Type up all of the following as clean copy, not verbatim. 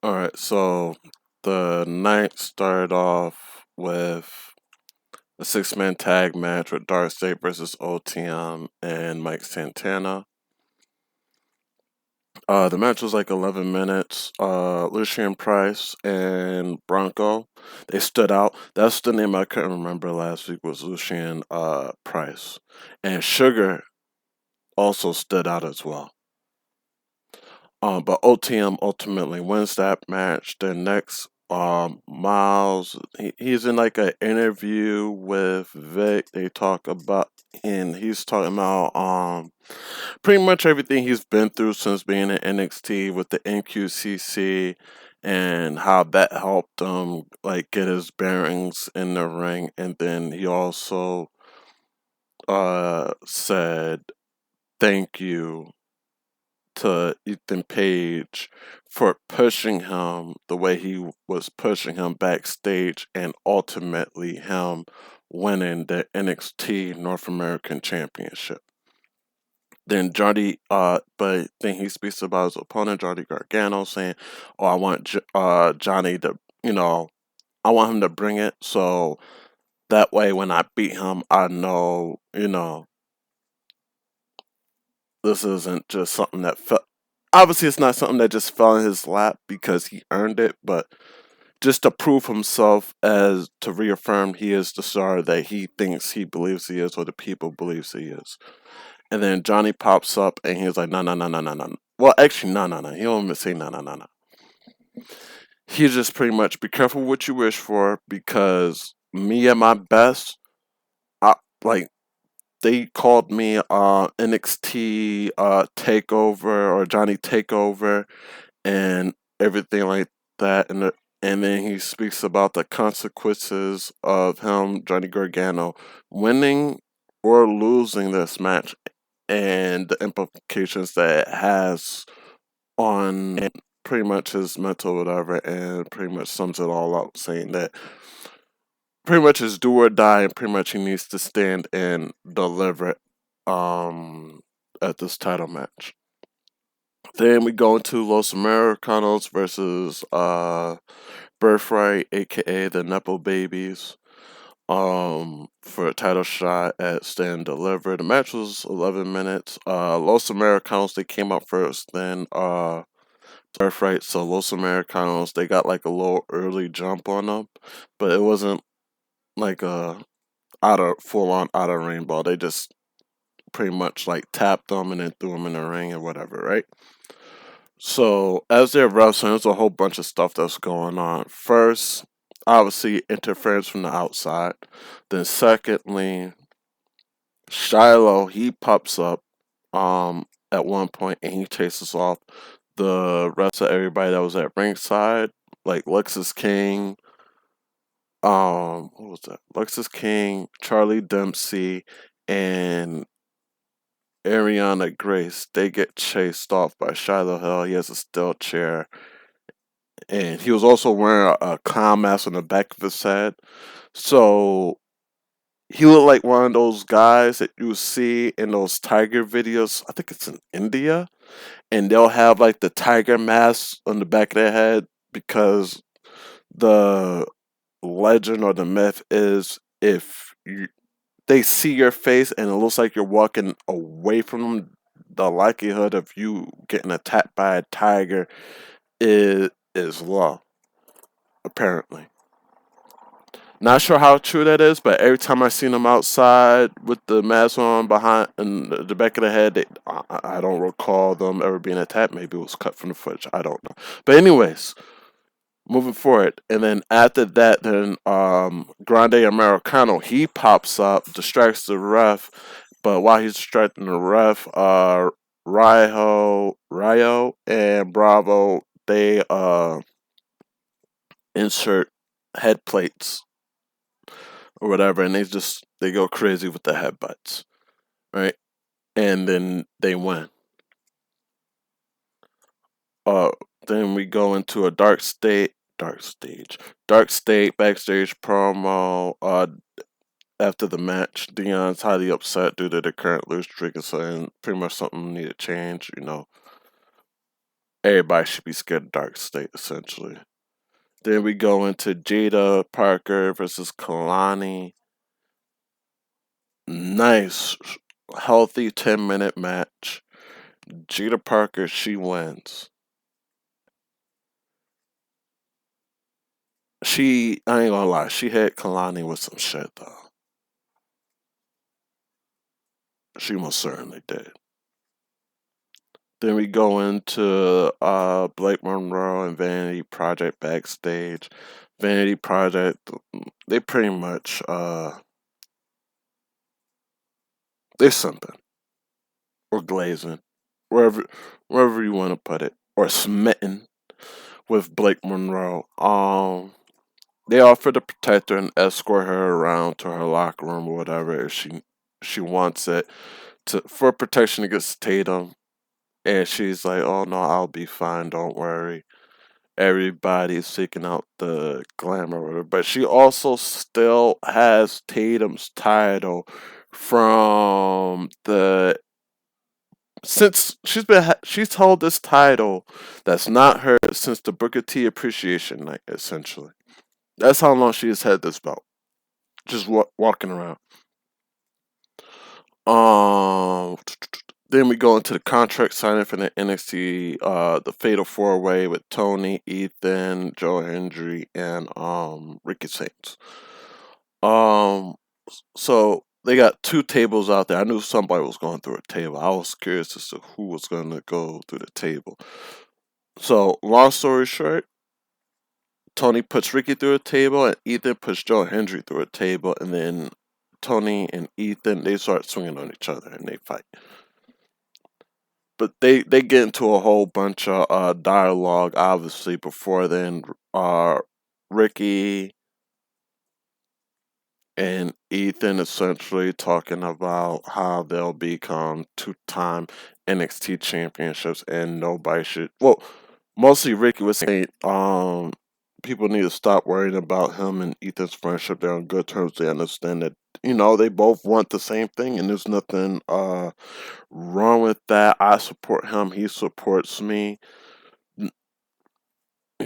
Alright, so the night started off with a six-man tag match with Dark State versus OTM and Mike Santana. The match was like 11 minutes. Lucian Price and Bronco, they stood out. That's the name I couldn't remember last week, was Lucian Price. And Sugar also stood out as well. But OTM ultimately wins that match. Then next, Miles, he's in like an interview with Vic. They talk about, and he's talking about pretty much everything he's been through since being in NXT with the NQCC, and how that helped him like get his bearings in the ring. And then he also said thank you to Ethan Page for pushing him the way he was pushing him backstage, and ultimately him winning the NXT North American Championship. Then but then he speaks about his opponent, Johnny Gargano, saying, "Oh, I want Johnny to, I want him to bring it, so that way when I beat him, I know, this isn't just something that fell. Obviously, it's not something that just fell in his lap because he earned it, but just to prove himself, as to reaffirm he is the star that he thinks he believes he is, or the people believes he is." And then Johnny pops up and he's like, "No, no, no, no, no, no." Well, actually, no, no, no. He don't even say no, no, no, no. He just pretty much, be careful what you wish for, because me at my best, I like, they called me NXT Takeover, or Johnny Takeover, and everything like that. And then he speaks about the consequences of him, Johnny Gargano, winning or losing this match, and the implications that it has on pretty much his mental whatever, and pretty much sums it all up, saying that pretty much is do or die, and pretty much he needs to stand and deliver um at this title match. Then we go into Los Americanos versus Birthright, aka the Nepo Babies, for a title shot at Stand Deliver. The match was 11 minutes. Los Americanos, they came up first, then Birthright. So Los Americanos, they got like a little early jump on them, but it wasn't like a full on out of ring ball. They just pretty much like tapped them and then threw them in the ring and whatever, right? So as they're wrestling, there's a whole bunch of stuff that's going on. First, obviously interference from the outside. Then secondly, Shiloh, he pops up at one point and he chases off the rest of everybody that was at ringside, like Lexus King, what was that? Lexus King, Charlie Dempsey, and Ariana Grace. They get chased off by Shiloh Hill. He has a steel chair, and he was also wearing a clown mask on the back of his head. So he looked like one of those guys that you see in those tiger videos. I think it's in India, and they'll have like the tiger mask on the back of their head, because the legend or the myth is, if they see your face and it looks like you're walking away from them, the likelihood of you getting attacked by a tiger is low, apparently. Not sure how true that is, but every time I seen them outside with the mask on behind and the back of the head, I don't recall them ever being attacked. Maybe it was cut from the footage. I don't know. But anyways, moving forward, and then after that, then Grande Americano, he pops up, distracts the ref, but while he's distracting the ref, Ryo and Bravo, they insert head plates or whatever, and they go crazy with the headbutts, right? And then they win. Uh, then we go into a dark state backstage promo. After the match, Dion's highly upset due to the current lose streak and saying pretty much something needed change. everybody should be scared of Dark State, essentially. Then we go into Jada Parker versus Kalani. Nice, healthy 10-minute match. Jada Parker, she wins. I ain't gonna lie, she hit Kalani with some shit, though. She most certainly did. Then we go into Blake Monroe and Vanity Project backstage. Vanity Project, they pretty much they're something or glazing, wherever wherever you want to put it, or smitten with Blake Monroe. They offer to protect her and escort her around to her locker room or whatever if she wants it to for protection against Tatum. And she's like, "Oh no, I'll be fine. Don't worry." Everybody's seeking out the glamour of her, but she also still has Tatum's title from the since she's held this title that's not hers since the Booker T Appreciation Night. Essentially, that's how long she has had this belt, just walking around. Um, then we go into the contract signing for the NXT, the Fatal Four Way with Tony, Ethan, Joe Hendry, and Ricky Saints. Um, so they got two tables out there. I knew somebody was going through a table. I was curious as to who was going to go through the table. So long story short, Tony puts Ricky through a table, and Ethan puts Joe Hendry through a table, and then Tony and Ethan they start swinging on each other and they fight. But they get into a whole bunch of dialogue obviously before then. Ricky and Ethan essentially talking about how they'll become two-time NXT championships and nobody should, well, mostly Ricky was saying people need to stop worrying about him and Ethan's friendship. They're on good terms. They understand that they both want the same thing and there's nothing wrong with that. I support him, he supports me. You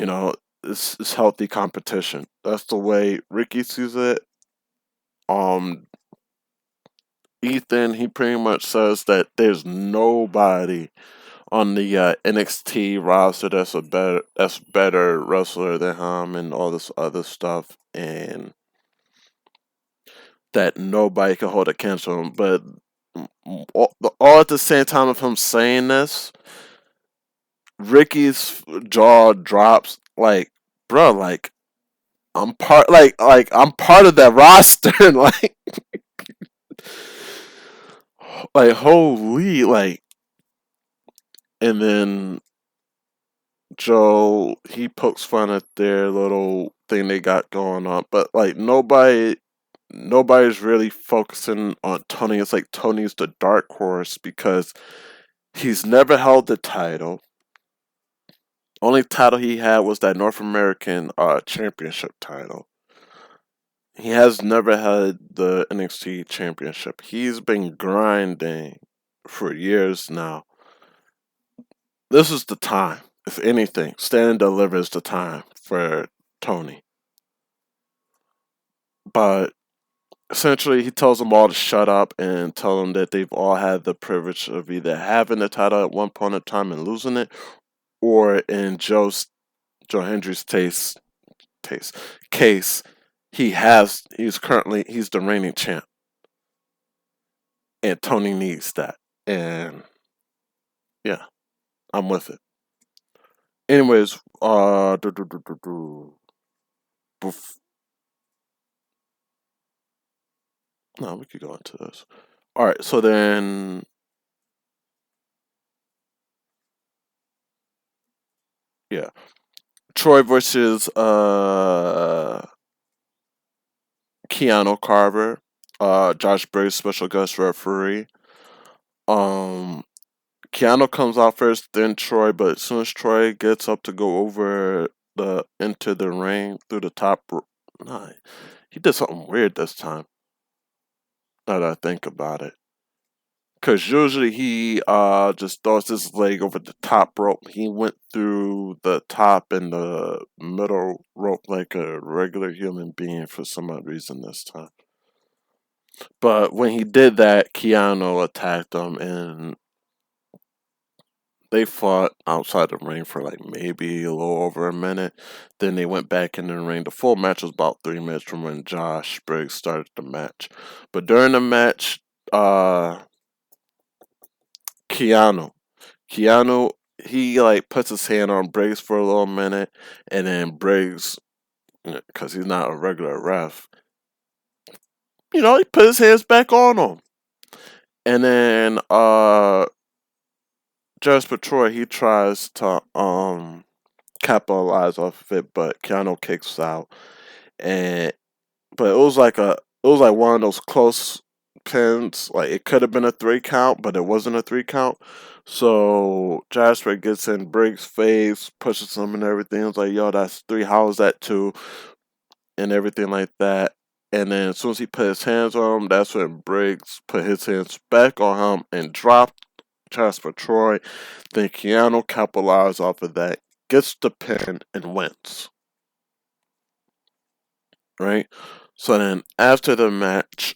know, it's healthy competition. That's the way Ricky sees it. Um, Ethan, he pretty much says that there's nobody on the NXT roster that's better wrestler than him and all this other stuff, and that nobody can hold a candle to him. But all at the same time of him saying this, Ricky's jaw drops. Like, bro, I'm part of that roster. Like holy, and then Joe he pokes fun at their little thing they got going on, but like nobody's really focusing on Tony. It's like Tony's the dark horse because he's never held the title. Only title he had was that North American championship title. He has never had the NXT championship. He's been grinding for years now. This is the time. If anything, Stand and Deliver is the time for Tony. But essentially, he tells them all to shut up and tell them that they've all had the privilege of either having the title at one point in time and losing it, or in Joe Hendry's taste case, he's the reigning champ, and Tony needs that. And yeah, I'm with it. Anyways, bef- no, we could go into this. All right, so then, yeah, Troy versus Keanu Carver, Josh Briggs special guest referee. Um, Keanu comes out first, then Troy, but as soon as Troy gets up to go over the into the ring through the top, nah, he did something weird this time. Now that I think about it, Cause usually he just throws his leg over the top rope. He went through the top and the middle rope like a regular human being for some odd reason this time. But when he did that, Keanu attacked him and they fought outside the ring for like maybe a little over a minute. Then they went back in the ring. The full match was about 3 minutes from when Josh Briggs started the match. But during the match, Keanu, Keanu, he like puts his hand on Briggs for a little minute, and then Briggs, because he's not a regular ref, he put his hands back on him, and then Jasper Troy, he tries to capitalize off of it, but Keanu kicks out, and but it was like one of those close pins. Like it could have been a 3 count, but it wasn't a 3 count. So Jasper gets in Briggs' face, pushes him and everything. It's like, yo, that's three. How is that two? And everything like that. And then as soon as he put his hands on him, that's when Briggs put his hands back on him and dropped Jasper Troy. Then Keanu capitalized off of that, gets the pin, and wins. Right? So then after the match,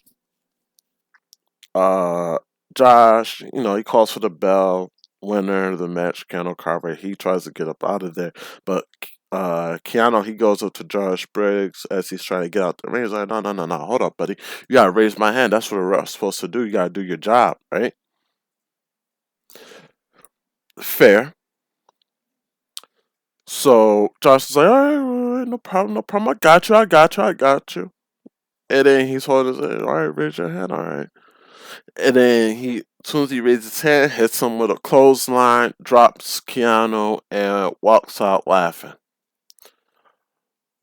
uh Josh, he calls for the bell. Winner of the match, Keanu Carver, he tries to get up out of there. But Keanu, he goes up to Josh Briggs as he's trying to get out the ring. He's like, no, no, no, no, hold up, buddy. You gotta raise my hand. That's what a ref's supposed to do. You gotta do your job, right? Fair. So Josh is like, all right, no problem, no problem. I got you, I got you, I got you. And then he's holding his head. All right, raise your hand. All right. And then as soon as he raises his hand, hits him with a clothesline, drops Keanu, and walks out laughing.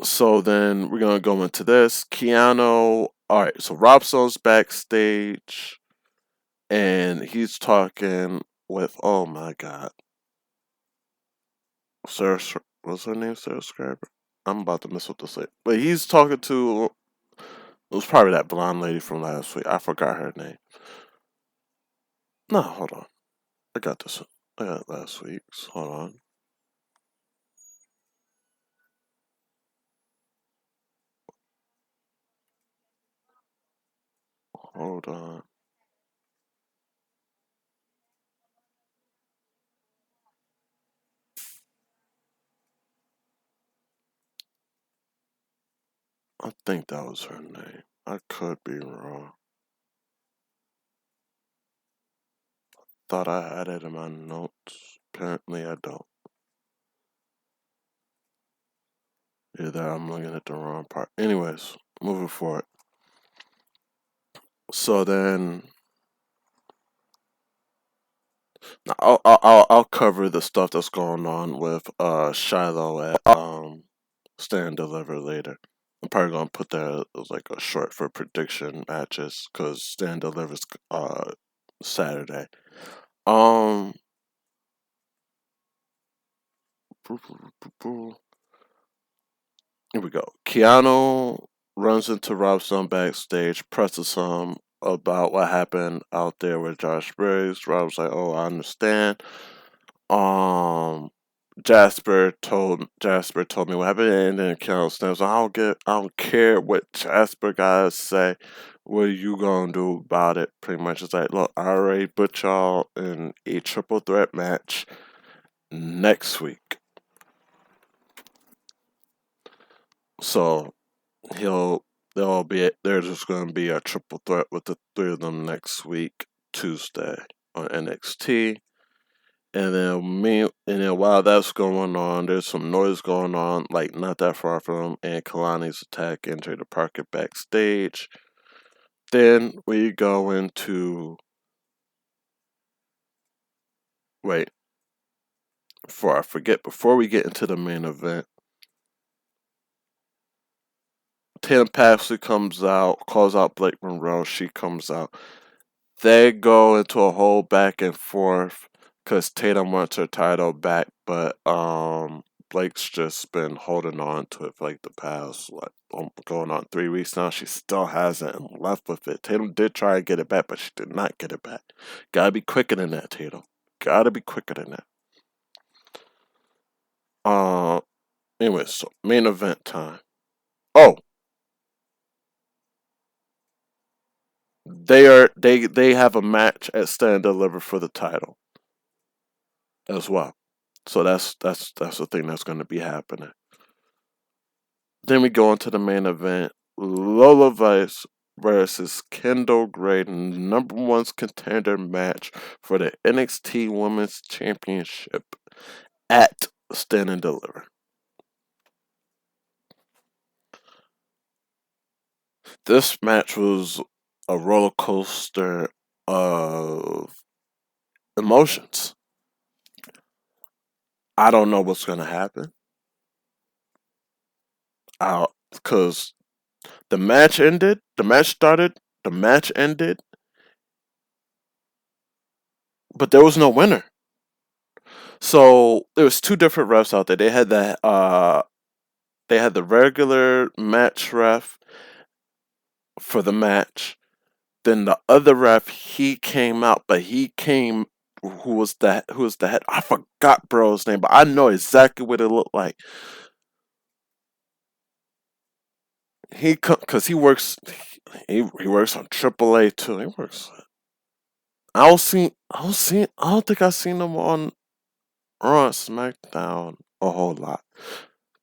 So then we're gonna go into this. Keanu. All right. So Rob Stone's backstage, and he's talking with. Oh my God, Sarah. What's her name? Sarah Scriber. I'm about to miss what to say, but he's talking to. It was probably that blonde lady from last week. I forgot her name. No, hold on. I got this. I got last week's. Hold on. Hold on. I think that was her name. I could be wrong. Thought I had it in my notes. Apparently I don't. Either I'm looking at the wrong part. Anyways, moving forward. So then, now I'll cover the stuff that's going on with Shiloh at Stand and Deliver later. I'm probably gonna put that as like a short for prediction matches because Stand and Deliver's Saturday. Um, Here we go. Keanu runs into Robson backstage, presses him about what happened out there with Josh Briggs. Rob's like, "Oh, I understand." Um, Jasper told me what happened, and then Keanu stands. I don't care what Jasper guys say. What are you gonna do about it? Pretty much, it's like, look, I already put y'all in a triple threat match next week, so he'll there's just gonna be a triple threat with the three of them next week, Tuesday on NXT. And then while that's going on, there's some noise going on, like not that far from him, and Kalani's attack entered the Parker backstage. Then we go into wait, before we get into the main event, Tatum Paxley comes out, calls out Blake Monroe, she comes out. They go into a whole back and forth because Tatum wants her title back, but Blake's just been holding on to it for like the past, what, going on 3 weeks now. She still hasn't left with it. Tatum did try to get it back, but she did not get it back. Gotta be quicker than that, Tatum. Gotta be quicker than that. Uh, anyway, so main event time. Oh, they have a match at Stand and Deliver for the title as well. So that's the thing that's going to be happening. Then we go into the main event: Lola Vice versus Kendall Gray, number one's contender match for the NXT Women's Championship at Stand and Deliver. This match was a roller coaster of emotions. I don't know what's going to happen. Because the match ended, the match started, the match ended, but there was no winner. So there was two different refs out there. They had the regular match ref for the match. Then the other ref, he came out, but he came who was the head? I forgot bro's name, but I know exactly what it looked like. Cause he works on AAA too. He works. I don't think I seen him on Raw and SmackDown a whole lot,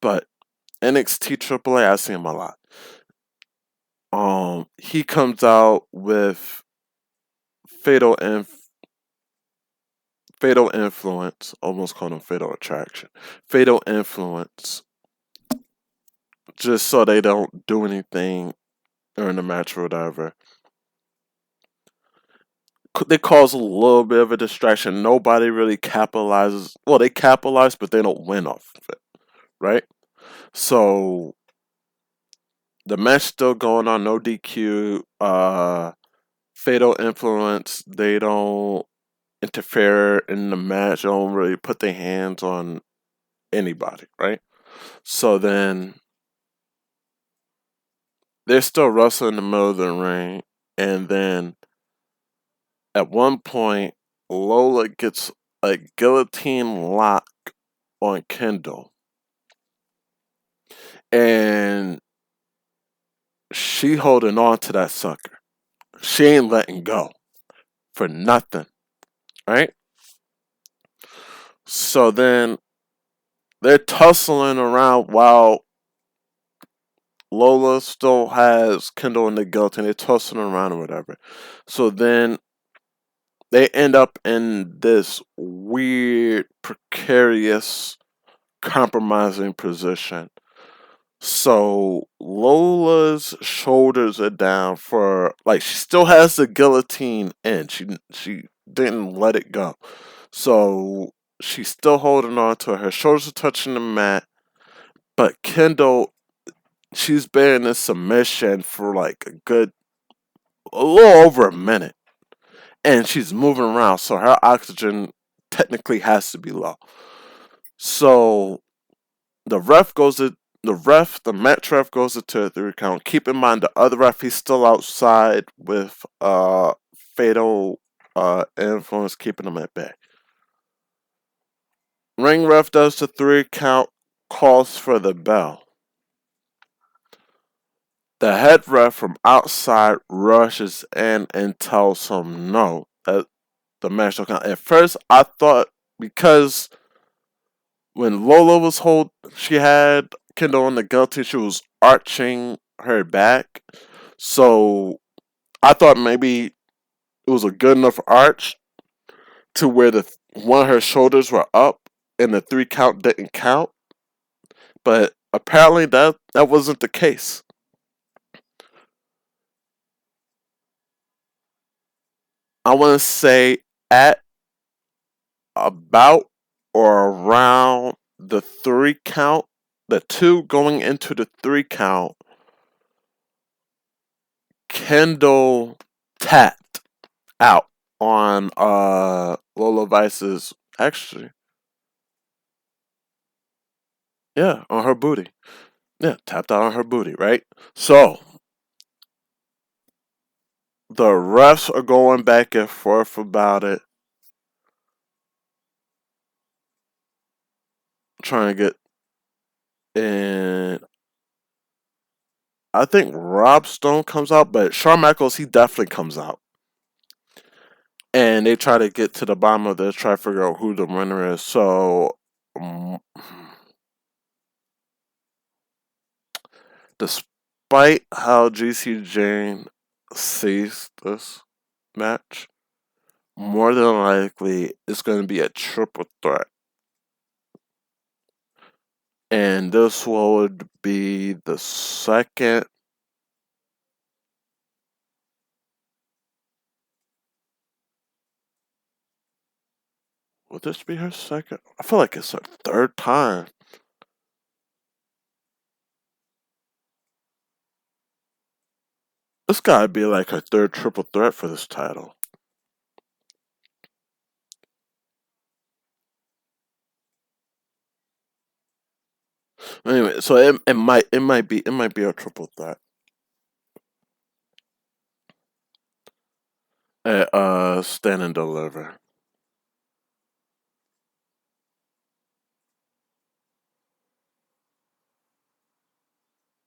but NXT AAA I see him a lot. He comes out with fatal fatal influence. Almost called him fatal attraction. Fatal influence, just so they don't do anything during the match or whatever. They cause a little bit of a distraction. Nobody really capitalizes. Well, they capitalize, but they don't win off of it, right? So the match still going on, no DQ. Fatal influence. They don't interfere in the match. They don't really put their hands on anybody, right? So then they're still wrestling in the middle of the ring, and then at one point, Lola gets a guillotine lock on Kendall, and she holding on to that sucker. She ain't letting go for nothing, right? So then they're tussling around while Lola still has Kendall in the guillotine. They're tussling around or whatever. So then they end up in this weird, precarious, compromising position. So Lola's shoulders are down for like she still has the guillotine in. She didn't let it go. So she's still holding on to it. Her shoulders are touching the mat. But Kendall, she's been in this submission for like a little over a minute. And she's moving around, so her oxygen technically has to be low. So the ref goes to the match ref goes to a 3 count. Keep in mind the other ref, he's still outside with fatal influence keeping him at bay. Ring ref does the 3 count, calls for the bell. The head ref from outside rushes in and tells him no, that the match don't count. At first I thought because when Lola was she had Kendall on the guillotine, she was arching her back. So I thought maybe it was a good enough arch to where one of her shoulders were up and the 3 count didn't count. But apparently that wasn't the case. I want to say at about or around the 3 count, the 2 going into the 3 count, Kendall tapped out on Lola Vice's, actually Yeah, on her booty. Yeah, tapped out on her booty, right? So the refs are going back and forth about it, trying to get in. I think Rob Stone comes out, but Shawn Michaels, he definitely comes out. And they try to get to the bottom of this, try to figure out who the winner is. So, despite how GC Jane sees this match, more than likely it's going to be a triple threat. And this would be the second. Would this be her second? I feel like it's her third time. This gotta be like her third triple threat for this title. Anyway, so it might be a triple threat. Stand and Deliver,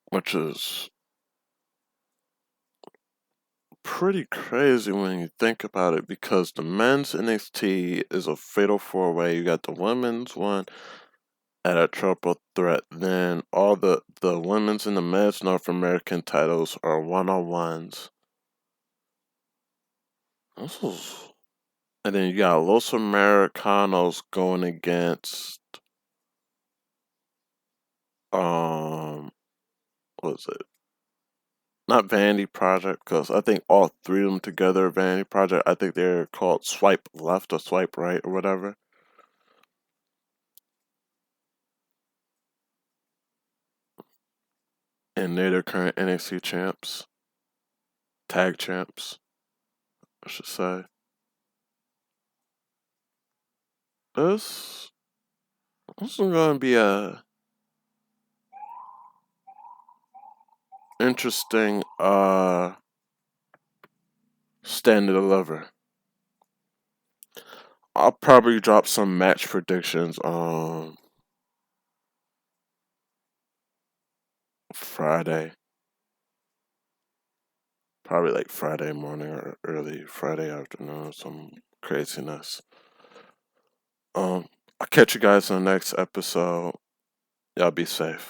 which is pretty crazy when you think about it because the men's NXT is a fatal four way. You got the women's one at a triple threat. Then all the women's and the men's North American titles are 1-on-ones. This is, and then you got Los Americanos going against um what is it? Not Vanity Project because I think all three of them together are Vanity Project. I think they're called Swipe Left or Swipe Right or whatever. And they're the current NXT champs, tag champs, I should say. This this is gonna be a interesting stand and deliver. I'll probably drop some match predictions on Friday. Probably like Friday morning or early Friday afternoon, some craziness. I'll catch you guys in the next episode. Y'all be safe.